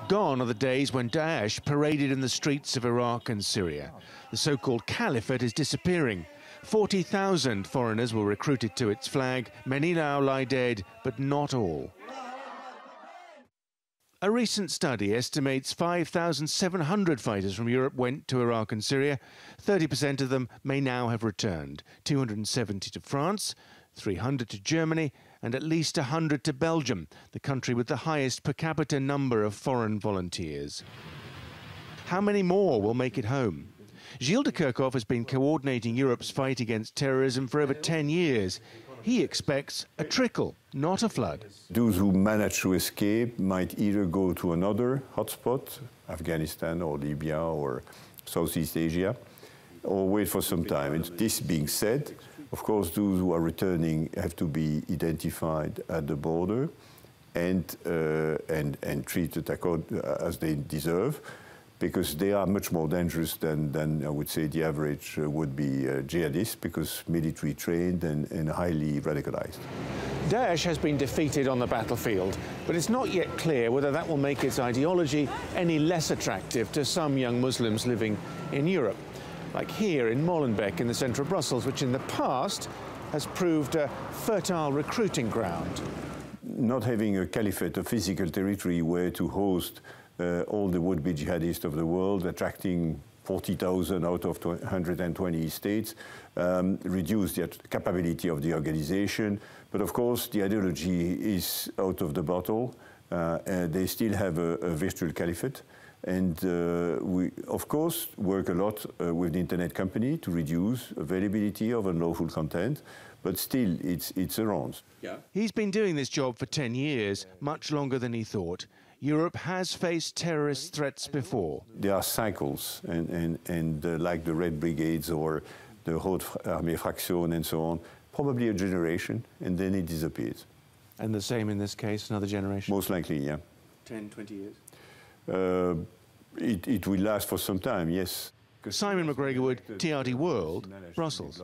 Gone are the days when Daesh paraded in the streets of Iraq and Syria. The so-called Caliphate is disappearing. 40,000 foreigners were recruited to its flag. Many now lie dead, but not all. A recent study estimates 5,700 fighters from Europe went to Iraq and Syria. 30% of them may now have returned. 270 to France, 300 to Germany, and at least 100 to Belgium, the country with the highest per capita number of foreign volunteers. How many more will make it home? Gilles de Kerkhoff has been coordinating Europe's fight against terrorism for over 10 years. He expects a trickle, not a flood. Those who manage to escape might either go to another hotspot, Afghanistan or Libya or Southeast Asia, or wait for some time. And this being said, of course, those who are returning have to be identified at the border and treated as they deserve, because they are much more dangerous than I would say the average would-be jihadist, because military trained and highly radicalized. Daesh has been defeated on the battlefield, but it's not yet clear whether that will make its ideology any less attractive to some young Muslims living in Europe, like here in Molenbeek in the centre of Brussels, which in the past has proved a fertile recruiting ground. Not having a caliphate, a physical territory where to host all the would-be jihadists of the world, attracting 40,000 out of 120 states, reduced the capability of the organization. But of course, the ideology is out of the bottle. They still have a virtual caliphate. And we, of course, work a lot with the internet company to reduce availability of unlawful content, but still, it's around. Yeah. He's been doing this job for 10 years, much longer than he thought. Europe has faced terrorist threats before. There are cycles, and like the Red Brigades or the Haute Armée Fraction and so on, probably a generation, and then it disappears. And the same in this case, another generation? Most likely, yeah. 10, 20 years? It will last for some time, yes. Simon McGregor-Wood, TRT World, Brussels.